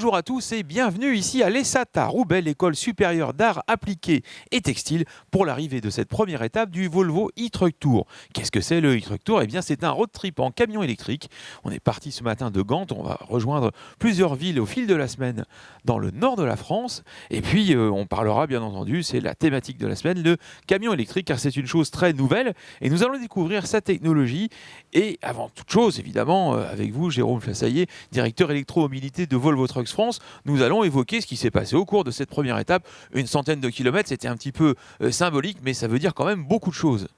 Bonjour à tous et bienvenue ici à l'ESAT à Roubaix, l'école supérieure d'art appliqué et textile, pour l'arrivée de cette première étape du Volvo e-Truck Tour. Qu'est-ce que c'est le e-Truck Tour? Eh bien, c'est un road trip en camion électrique. On est parti ce matin de Gand, on va rejoindre plusieurs villes au fil de la semaine dans le nord de la France. Et puis, on parlera bien entendu, c'est la thématique de la semaine, le camion électrique, car c'est une chose très nouvelle et nous allons découvrir sa technologie. Et avant toute chose, évidemment, avec vous, Jérôme Flassaillet, directeur électromobilité de Volvo Trucks France, nous allons évoquer ce qui s'est passé au cours de cette première étape. Une centaine de kilomètres, c'était un petit peu symbolique, mais ça veut dire quand même beaucoup de choses.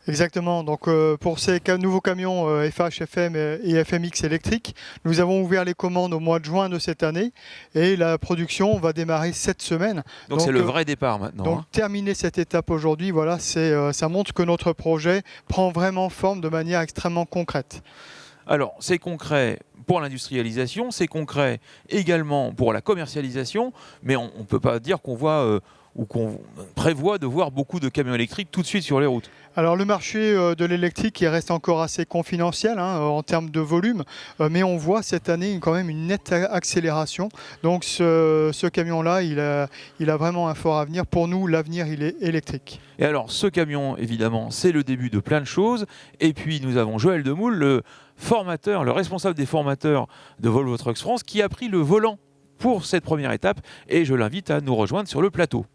Exactement, donc pour ces nouveaux camions FH, FM et FMX électriques, nous avons ouvert les commandes au mois de juin de cette année et la production va démarrer cette semaine. Donc c'est le vrai départ maintenant. Donc terminer cette étape aujourd'hui, voilà, ça montre que notre projet prend vraiment forme de manière extrêmement concrète. Alors, c'est concret pour l'industrialisation, c'est concret également pour la commercialisation, mais on ne peut pas dire qu'on voit ou qu'on prévoit de voir beaucoup de camions électriques tout de suite sur les routes. Alors le marché de l'électrique il reste encore assez confidentiel en termes de volume, mais on voit cette année quand même une nette accélération. Donc ce camion-là, il a vraiment un fort avenir. Pour nous, l'avenir, il est électrique. Et alors ce camion, évidemment, c'est le début de plein de choses. Et puis nous avons Joël Demoule, le formateur, le responsable des formateurs de Volvo Trucks France, qui a pris le volant pour cette première étape. Et je l'invite à nous rejoindre sur le plateau.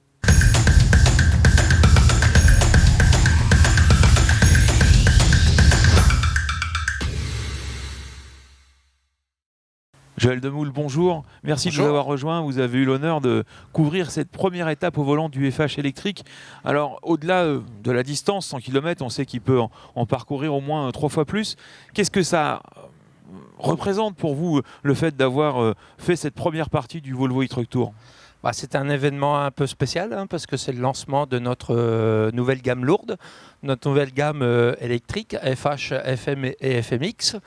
Joël Demoule, bonjour. Merci de nous avoir rejoints. Vous avez eu l'honneur de couvrir cette première étape au volant du FH électrique. Alors, au-delà de la distance, 100 km, on sait qu'il peut en parcourir au moins 3 fois plus. Qu'est-ce que ça représente pour vous, le fait d'avoir fait cette première partie du Volvo e-Truck Tour ? C'est un événement un peu spécial parce que c'est le lancement de notre nouvelle gamme lourde, notre nouvelle gamme électrique FH, FM et FMX.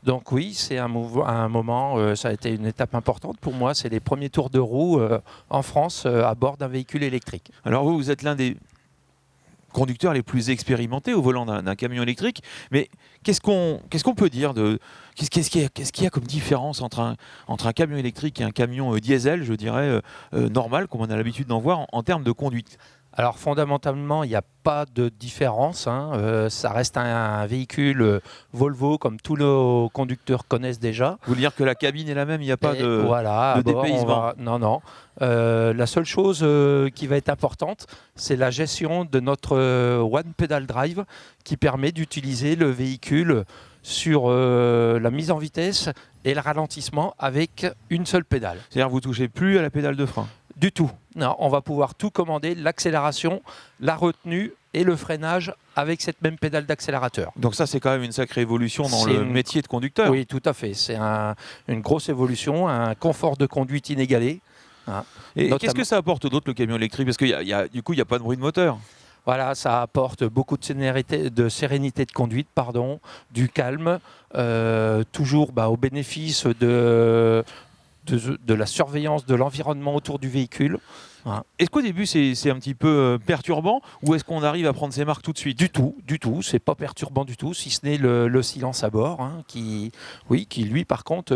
Donc oui, c'est un moment, ça a été une étape importante pour moi. C'est les premiers tours de roue en France à bord d'un véhicule électrique. Alors vous êtes l'un des conducteurs les plus expérimentés au volant d'un camion électrique, mais qu'est-ce qu'on peut dire de qu'est-ce qu'il y a comme différence entre un camion électrique et un camion diesel, je dirais, normal, comme on a l'habitude d'en voir en termes de conduite? Alors fondamentalement, il n'y a pas de différence. Ça reste un véhicule Volvo comme tous nos conducteurs connaissent déjà. Vous voulez dire que la cabine est la même, il n'y a pas de bord, dépaysement? Non. La seule chose qui va être importante, c'est la gestion de notre One Pedal Drive qui permet d'utiliser le véhicule sur la mise en vitesse et le ralentissement avec une seule pédale. C'est-à-dire que vous ne touchez plus à la pédale de frein? Du tout. Non, on va pouvoir tout commander, l'accélération, la retenue et le freinage avec cette même pédale d'accélérateur. Donc ça, c'est quand même une sacrée évolution dans le métier de conducteur. Oui, tout à fait. C'est une grosse évolution, un confort de conduite inégalé. Et qu'est-ce que ça apporte d'autre, le camion électrique? Parce que du coup, il n'y a pas de bruit de moteur. Voilà, ça apporte beaucoup de sérénité de conduite, du calme, toujours au bénéfice de la surveillance de l'environnement autour du véhicule. Est-ce qu'au début c'est un petit peu perturbant ou est-ce qu'on arrive à prendre ses marques tout de suite? Du tout, c'est pas perturbant du tout, si ce n'est le silence à bord, qui lui par contre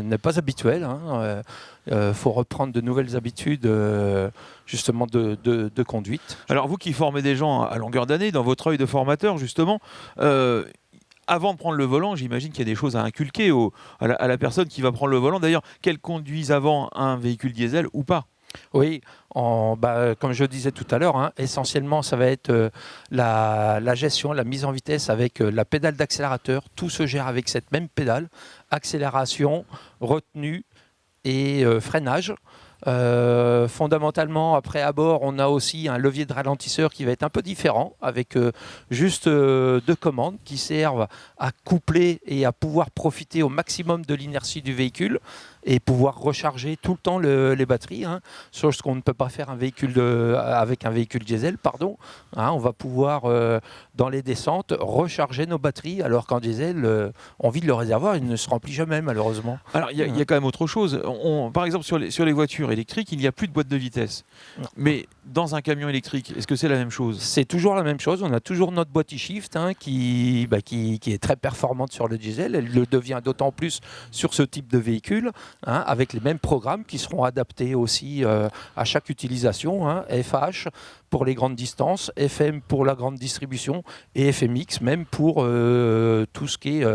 n'est pas habituel. Faut reprendre de nouvelles habitudes justement de conduite. Alors vous qui formez des gens à longueur d'année, dans votre œil de formateur justement, avant de prendre le volant, j'imagine qu'il y a des choses à inculquer à la personne qui va prendre le volant. D'ailleurs, qu'elle conduise avant un véhicule diesel ou pas. Oui, comme je disais tout à l'heure, essentiellement ça va être la gestion, la mise en vitesse avec la pédale d'accélérateur. Tout se gère avec cette même pédale, accélération, retenue et freinage. Fondamentalement, après à bord, on a aussi un levier de ralentisseur qui va être un peu différent, avec juste 2 commandes qui servent à coupler et à pouvoir profiter au maximum de l'inertie du véhicule et pouvoir recharger tout le temps les batteries, chose qu'on ne peut pas faire avec un véhicule diesel. On va pouvoir, dans les descentes, recharger nos batteries, alors qu'en diesel, on vide le réservoir, il ne se remplit jamais, malheureusement. Alors, il y a quand même autre chose. Par exemple, sur les voitures électriques, il n'y a plus de boîte de vitesse. Non. Mais dans un camion électrique, est-ce que c'est la même chose? C'est toujours la même chose. On a toujours notre boîte e-shift qui est très performante sur le diesel. Elle le devient d'autant plus sur ce type de véhicule. hein, avec les mêmes programmes qui seront adaptés aussi à chaque utilisation, hein, FH pour les grandes distances, FM pour la grande distribution et FMX même pour tout ce qui est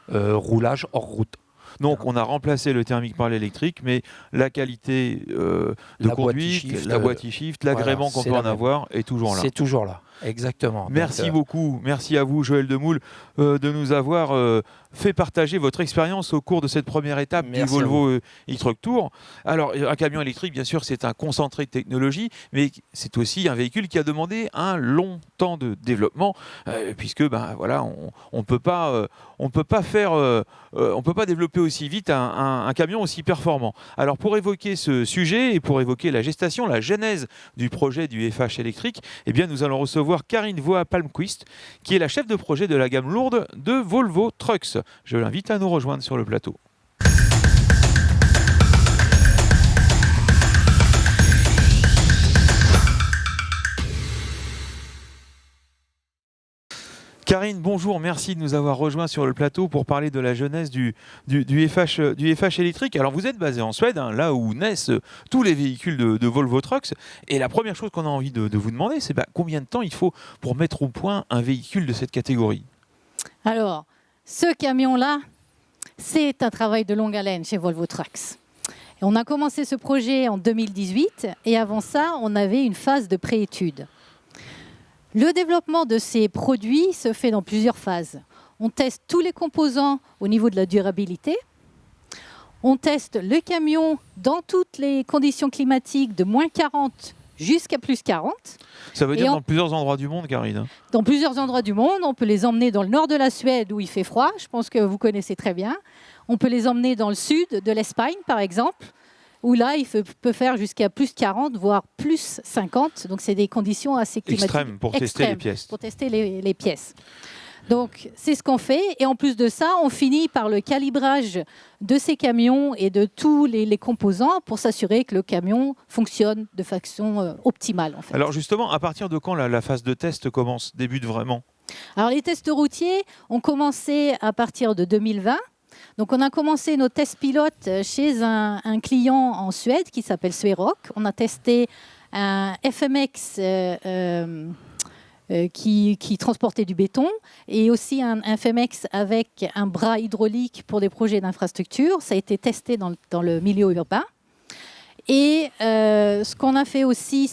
roulage hors route. Donc on a remplacé le thermique par l'électrique, mais la qualité de conduite, la boîte e-shift, l'agrément qu'on peut en avoir est toujours là. C'est toujours là, exactement. Merci beaucoup, merci à vous Joël Demoule de nous avoir fait partager votre expérience au cours de cette première étape du Volvo e-Truck Tour. Alors un camion électrique, bien sûr, c'est un concentré de technologie, mais c'est aussi un véhicule qui a demandé un long temps de développement, puisque voilà, on peut pas développer aussi vite un camion aussi performant. Alors pour évoquer ce sujet et pour évoquer la gestation, la genèse du projet du FH électrique, eh bien nous allons recevoir Karine Voa-Palmquist, qui est la chef de projet de la gamme lourde de Volvo Trucks. Je l'invite à nous rejoindre sur le plateau. Karine, bonjour, merci de nous avoir rejoints sur le plateau pour parler de la jeunesse du FH électrique. Alors vous êtes basé en Suède, hein, là où naissent tous les véhicules de Volvo Trucks. Et la première chose qu'on a envie de vous demander, c'est combien de temps il faut pour mettre au point un véhicule de cette catégorie? Alors, ce camion-là, c'est un travail de longue haleine chez Volvo Trucks. Et on a commencé ce projet en 2018 et avant ça, on avait une phase de préétude. Le développement de ces produits se fait dans plusieurs phases. On teste tous les composants au niveau de la durabilité. On teste le camion dans toutes les conditions climatiques de moins 40 jusqu'à plus 40. Ça veut dire dans plusieurs endroits du monde, Karine? Dans plusieurs endroits du monde. On peut les emmener dans le nord de la Suède où il fait froid. Je pense que vous connaissez très bien. On peut les emmener dans le sud de l'Espagne, par exemple, où là, il peut faire jusqu'à plus 40, voire plus 50. Donc, c'est des conditions assez climatiques extrêmes pour tester les pièces. Pour tester les pièces. Donc, c'est ce qu'on fait. Et en plus de ça, on finit par le calibrage de ces camions et de tous les composants pour s'assurer que le camion fonctionne de façon optimale. En fait. Alors, justement, à partir de quand la phase de test débute vraiment? Alors, les tests routiers ont commencé à partir de 2020. Donc, on a commencé nos tests pilotes chez un client en Suède qui s'appelle Swerock. On a testé un FMX qui transportait du béton et aussi un FMX avec un bras hydraulique pour des projets d'infrastructure. Ça a été testé dans le milieu urbain. Et ce qu'on a fait aussi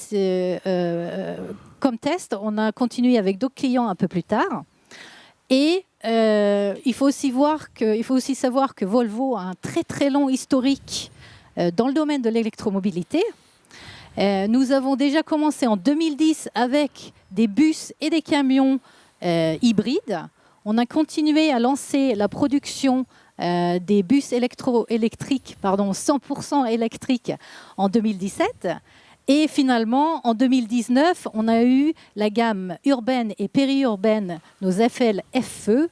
comme test, on a continué avec d'autres clients un peu plus tard. Et il faut aussi savoir que Volvo a un très très long historique dans le domaine de l'électromobilité. Nous avons déjà commencé en 2010 avec des bus et des camions hybrides. On a continué à lancer la production des bus électriques, 100% électriques en 2017. Et finalement, en 2019, on a eu la gamme urbaine et périurbaine, nos FL FE,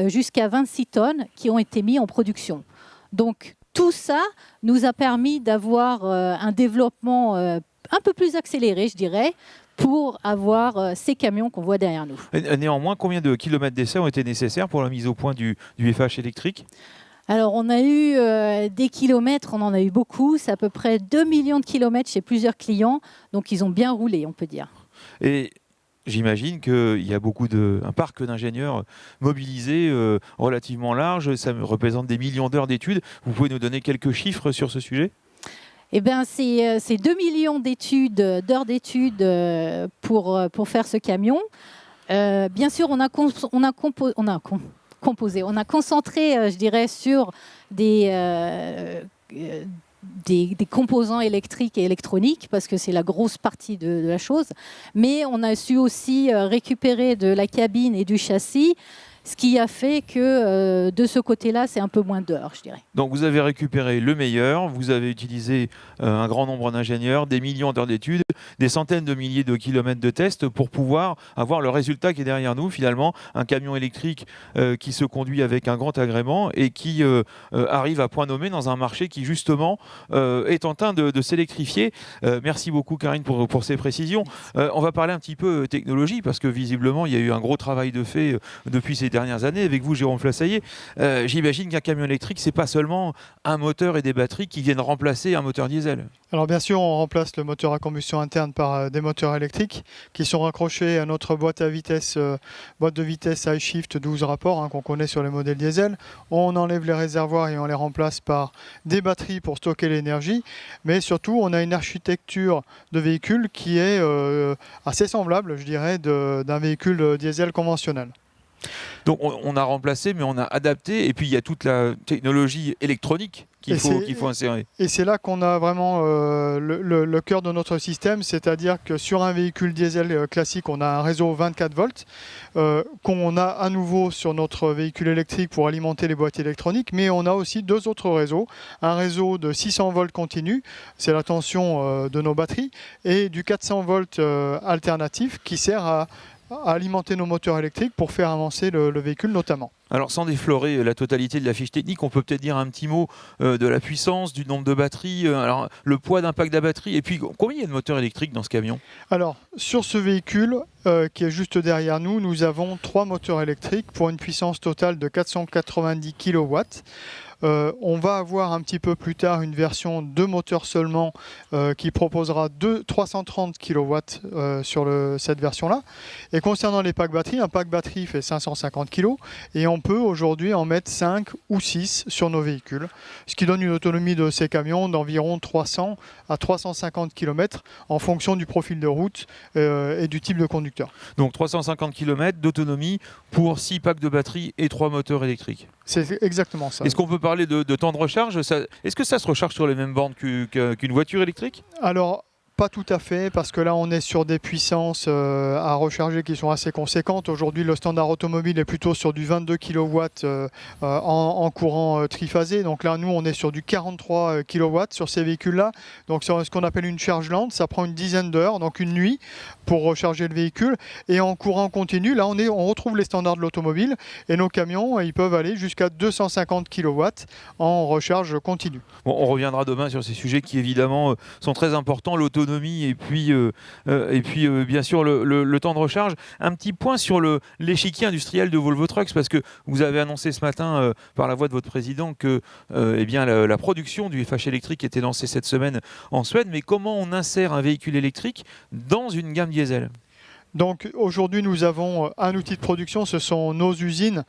jusqu'à 26 tonnes qui ont été mis en production. Donc tout ça nous a permis d'avoir un développement un peu plus accéléré, je dirais, pour avoir ces camions qu'on voit derrière nous. Néanmoins, combien de kilomètres d'essai ont été nécessaires pour la mise au point du FH électrique? Alors, on a eu des kilomètres, on en a eu beaucoup. C'est à peu près 2 millions de kilomètres chez plusieurs clients. Donc, ils ont bien roulé, on peut dire. Et j'imagine qu'il y a un parc d'ingénieurs mobilisés relativement large. Ça représente des millions d'heures d'études. Vous pouvez nous donner quelques chiffres sur ce sujet? Eh bien, c'est 2 millions d'heures d'études pour faire ce camion. Bien sûr, on a concentré, je dirais, sur des composants électriques et électroniques, parce que c'est la grosse partie de la chose. Mais on a su aussi récupérer de la cabine et du châssis, ce qui a fait que de ce côté-là, c'est un peu moins d'heures, je dirais. Donc vous avez récupéré le meilleur, vous avez utilisé un grand nombre d'ingénieurs, des millions d'heures d'études, des centaines de milliers de kilomètres de tests pour pouvoir avoir le résultat qui est derrière nous, finalement, un camion électrique qui se conduit avec un grand agrément et qui arrive à point nommé dans un marché qui, justement, est en train de s'électrifier. Merci beaucoup, Karine, pour ces précisions. On va parler un petit peu technologie, parce que visiblement, il y a eu un gros travail de fait depuis ces dernières années avec vous, Jérôme Flassaillet. J'imagine qu'un camion électrique, c'est pas seulement un moteur et des batteries qui viennent remplacer un moteur diesel. Alors bien sûr, on remplace le moteur à combustion interne par des moteurs électriques qui sont raccrochés à notre boîte de vitesse iShift 12 rapports qu'on connaît sur les modèles diesel. On enlève les réservoirs et on les remplace par des batteries pour stocker l'énergie. Mais surtout, on a une architecture de véhicule qui est assez semblable, je dirais, d'un véhicule diesel conventionnel. Donc on a remplacé, mais on a adapté. Et puis il y a toute la technologie électronique qu'il faut insérer. Et c'est là qu'on a vraiment le cœur de notre système, c'est-à-dire que sur un véhicule diesel classique, on a un réseau 24 volts qu'on a à nouveau sur notre véhicule électrique pour alimenter les boîtiers électroniques, mais on a aussi deux autres réseaux. Un réseau de 600 volts continu, c'est la tension de nos batteries, et du 400 volts alternatif qui sert à alimenter nos moteurs électriques pour faire avancer le véhicule notamment. Alors sans déflorer la totalité de la fiche technique, on peut peut-être dire un petit mot de la puissance, du nombre de batteries, alors le poids d'impact de la batterie, et puis combien il y a de moteurs électriques dans ce camion? Alors sur ce véhicule qui est juste derrière nous, nous avons 3 moteurs électriques pour une puissance totale de 490 kW. On va avoir un petit peu plus tard une version de moteur seulement qui proposera 330 kW sur cette version-là. Et concernant les packs batterie, un pack batterie fait 550 kg et on peut aujourd'hui en mettre 5 ou 6 sur nos véhicules, ce qui donne une autonomie de ces camions d'environ 300 à 350 km en fonction du profil de route et du type de conducteur. Donc 350 km d'autonomie pour 6 packs de batterie et 3 moteurs électriques. C'est exactement ça. Est-ce qu'on peut parler de temps de recharge? Est-ce que ça se recharge sur les mêmes bornes qu'une voiture électrique? Alors, pas tout à fait, parce que là on est sur des puissances à recharger qui sont assez conséquentes. Aujourd'hui le standard automobile est plutôt sur du 22 kW en courant triphasé. Donc là nous on est sur du 43 kW sur ces véhicules-là. Donc c'est ce qu'on appelle une charge lente, ça prend une dizaine d'heures, donc une nuit pour recharger le véhicule. Et en courant continu, là on retrouve les standards de l'automobile et nos camions ils peuvent aller jusqu'à 250 kW en recharge continue. Bon, on reviendra demain sur ces sujets qui évidemment sont très importants, l'autonomie et puis bien sûr le temps de recharge. Un petit point sur l'échiquier industriel de Volvo Trucks, parce que vous avez annoncé ce matin par la voix de votre président que la production du FH électrique était lancée cette semaine en Suède. Mais comment on insère un véhicule électrique dans une gamme diesel ? Donc aujourd'hui nous avons un outil de production, ce sont nos usines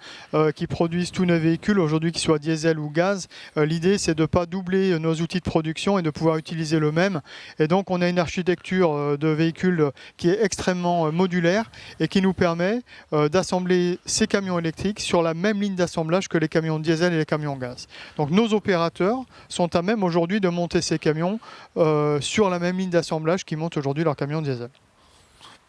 qui produisent tous nos véhicules, aujourd'hui qu'ils soient diesel ou gaz. L'idée c'est de ne pas doubler nos outils de production et de pouvoir utiliser le même. Et donc on a une architecture de véhicules qui est extrêmement modulaire et qui nous permet d'assembler ces camions électriques sur la même ligne d'assemblage que les camions diesel et les camions gaz. Donc nos opérateurs sont à même aujourd'hui de monter ces camions sur la même ligne d'assemblage qui montent aujourd'hui leurs camions diesel.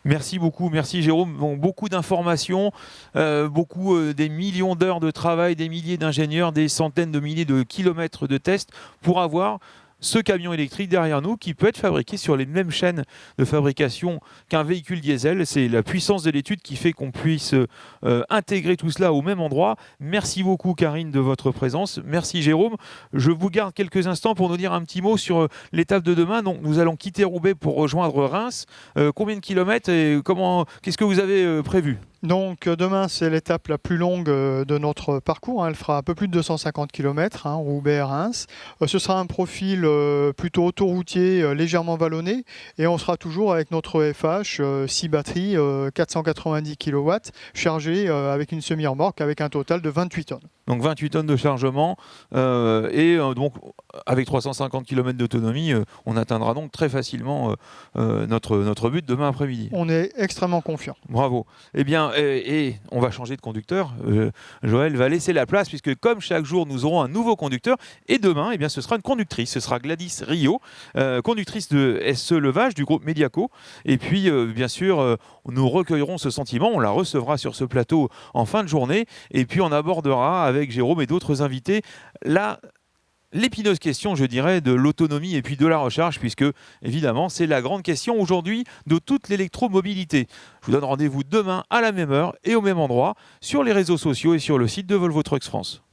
Merci beaucoup, merci Jérôme. Bon, beaucoup d'informations, des millions d'heures de travail, des milliers d'ingénieurs, des centaines de milliers de kilomètres de tests pour avoir ce camion électrique derrière nous qui peut être fabriqué sur les mêmes chaînes de fabrication qu'un véhicule diesel. C'est la puissance de l'étude qui fait qu'on puisse intégrer tout cela au même endroit. Merci beaucoup Karine de votre présence. Merci Jérôme. Je vous garde quelques instants pour nous dire un petit mot sur l'étape de demain. Donc, nous allons quitter Roubaix pour rejoindre Reims. Combien de kilomètres et qu'est-ce que vous avez prévu ? Donc demain c'est l'étape la plus longue de notre parcours, elle fera un peu plus de 250 km, Roubaix-Reims. Ce sera un profil plutôt autoroutier, légèrement vallonné, et on sera toujours avec notre FH, 6 batteries, 490 kW, chargées avec une semi-remorque avec un total de 28 tonnes. Donc 28 tonnes de chargement donc avec 350 km d'autonomie, on atteindra donc très facilement notre but demain après-midi. On est extrêmement confiant. Bravo. Eh bien, et on va changer de conducteur. Joël va laisser la place puisque comme chaque jour, nous aurons un nouveau conducteur. Et demain, eh bien, ce sera une conductrice. Ce sera Gladys Rio, conductrice de SE Levage du groupe Mediaco. Et puis, bien sûr, nous recueillerons ce sentiment. On la recevra sur ce plateau en fin de journée. Et puis, on abordera avec Jérôme et d'autres invités l'épineuse question, je dirais, de l'autonomie et puis de la recharge, puisque, évidemment, c'est la grande question aujourd'hui de toute l'électromobilité. Je vous donne rendez-vous demain à la même heure et au même endroit sur les réseaux sociaux et sur le site de Volvo Trucks France.